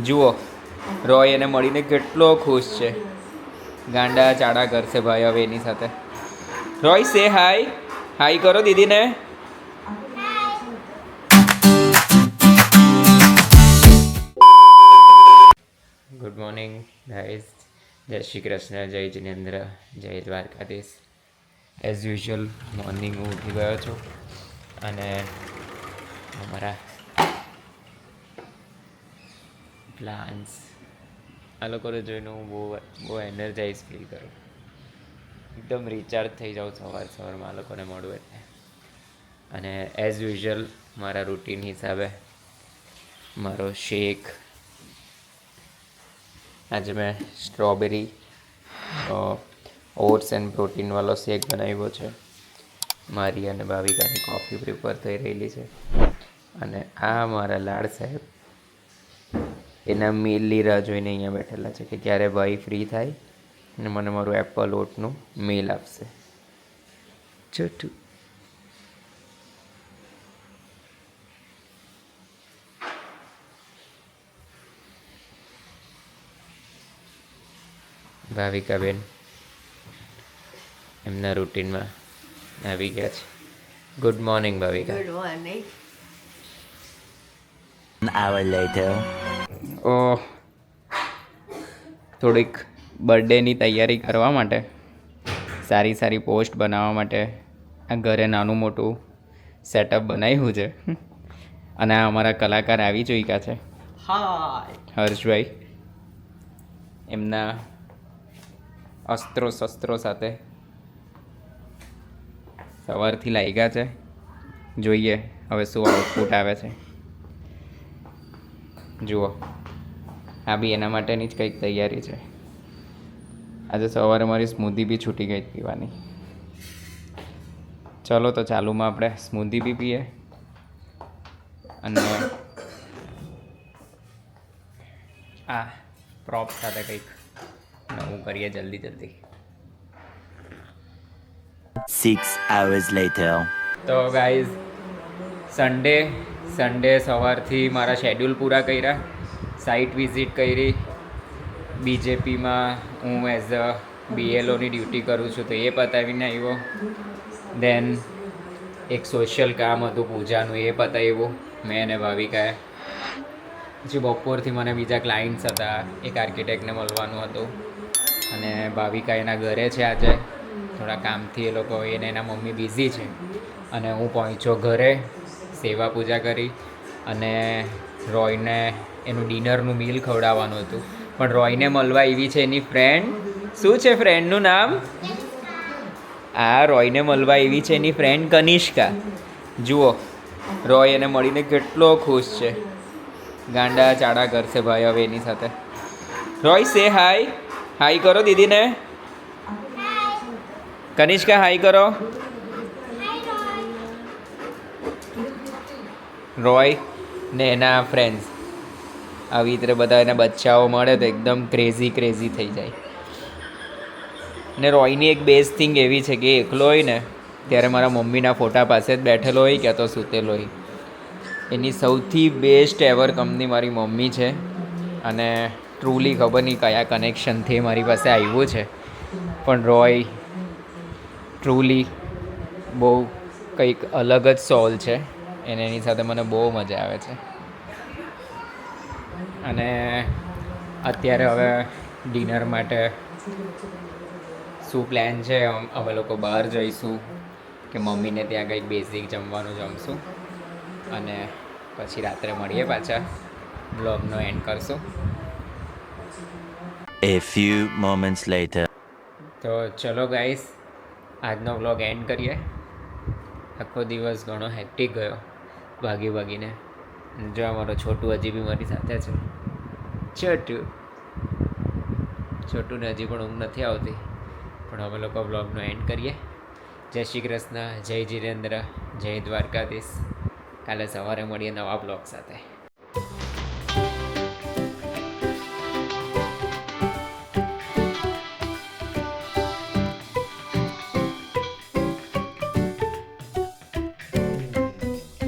જુઓ રોય એને મળીને કેટલો ખુશ છે. ગાંડા ચાડા કરશે ભાઈ હવે એની સાથે. રોય સે હાય, હાય કરો દીદીને. Good morning guys. જય શ્રી કૃષ્ણ, જય જિનેન્દ્ર, જય દ્વારકાધીશ. એઝ યુઝ્યુઅલ મોર્નિંગ હું ઉઠી ગયો છું અને અમારા પ્લાન્સ આ લોકોને જોઈને હું બહુ એનર્જાઇઝ ફીલ કરું. એકદમ રિચાર્જ થઈ જાઉં સવારમાં આ લોકોને મળું એટલે. અને એઝ યુઝ્યુઅલ મારા રૂટીન હિસાબે મારો શેક, આજે મેં સ્ટ્રોબેરી ઓટ્સ એન્ડ પ્રોટીનવાળો શેક બનાવ્યો છે. મારી અને ભાવિકાની કોફી પ્રિપેર થઈ રહેલી છે. અને આ મારા લાડ સાહેબ એના મેલની રાહ જોઈને અહીંયા બેઠેલા છે કે ક્યારે ભાઈ ફ્રી થાય અને મને મારું એપલ ઓટનું મેલ આપશે. છોટું ભાવિકાબેન એમના રૂટીનમાં આવી ગયા છે. Good morning Bhavika. Good morning. An hour later. થોડીક બર્થડેની તૈયારી કરવા માટે, સારી સારી પોસ્ટ બનાવવા માટે આ ઘરે નાનું મોટું સેટઅપ બનાવ્યું છે. અને આ અમારા કલાકાર આવી ચૂક્યા છે. Hi. હર્ષભાઈ એમના અસ્ત્રો શસ્ત્રો સાથે સવારથી લાગ્યા છે. જોઈએ હવે શું આઉટપુટ આવે છે. જુઓ આ બી એના માટેની જ કંઈક તૈયારી છે. આજે સવારે મારી સ્મૂધી બી છૂટી ગઈ પીવાની. ચલો તો ચાલુમાં આપણે સ્મૂધી બી પીએ અને આ પ્રોપ સાથે કંઈક નવું કરીએ જલ્દી. 6 hours later. તો ગાઈઝ સન્ડે સવારથી મારા શેડ્યુલ પૂરા કર્યા. સાઇટ વિઝિટ કરી. બીજેપીમાં હું એઝ અ BLOની ડ્યુટી કરું છું તો એ પતાવીને આવ્યો. દેન એક સોશિયલ કામ હતું પૂજાનું, એ પતાવ્યું મેં અને ભાવિકાએ. પછી બપોરથી મને બીજા ક્લાયન્ટ્સ હતા, એક આર્કિટેક્ટને મળવાનું હતું અને ભાવિકા એના ઘરે છે આજે. થોડા કામથી એ લોકો એને એના મમ્મી બિઝી છે અને હું પહોંચ્યો ઘરે. સેવા પૂજા કરી અને રોયને એનું ડિનરનું મીલ ખવડાવવાનું હતું. પણ રોયને મળવા એવી છે એની ફ્રેન્ડ. શું છે ફ્રેન્ડનું નામ? આ રોયને મળવા એવી છે એની ફ્રેન્ડ કનિષ્કા. જુઓ રોય એને મળીને કેટલો ખુશ છે. ગાંડા ચાડા કરશે ભાઈ હવે એની સાથે. રોય સે હાય, હાય કરો દીદીને. કનિષ્કા હાય કરો. રોય ને એના ફ્રેન્ડ્સ આવી રીતે બધા એના બચ્ચાઓ મળે તો એકદમ ક્રેઝી થઈ જાય. ને રોયની એક બેસ્ટ થિંગ એવી છે કે એકલો હોય ને ત્યારે મારા મમ્મીના ફોટા પાસે જ બેઠેલો હોય ક્યાં તો સૂતેલો હોય. એની સૌથી બેસ્ટ એવર કંપની મારી મમ્મી છે. અને ટ્રુલી ખબર નહીં કયા કનેક્શનથી મારી પાસે આવ્યું છે, પણ રોય ટ્રુલી બહુ કંઈક અલગ જ સોલ છે. એને એની સાથે મને બહુ મજા આવે છે. અને અત્યારે હવે ડિનર માટે શું પ્લાન છે? અમે લોકો બહાર જઈશું કે મમ્મીને ત્યાં કંઈક બેઝિક જમવાનું જમશું અને પછી રાત્રે મળીએ પાછા. બ્લોગનો એન્ડ કરશું. A few moments later. તો ચલો ગાઈસ, આજનો બ્લોગ એન્ડ કરીએ. આખો દિવસ ઘણો હેક્ટિક ગયો ભાગીને. જો અમારો છોટું હજી બી મારી સાથે છે. છોટુને હજી પણ ઊંઘ નથી આવતી. પણ અમે લોકો બ્લોગનો એન્ડ કરીએ. જય શ્રી કૃષ્ણ, જય જિનેન્દ્ર, જય દ્વારકાધીશ. કાલે સવારે મળીએ નવા બ્લોગ સાથે.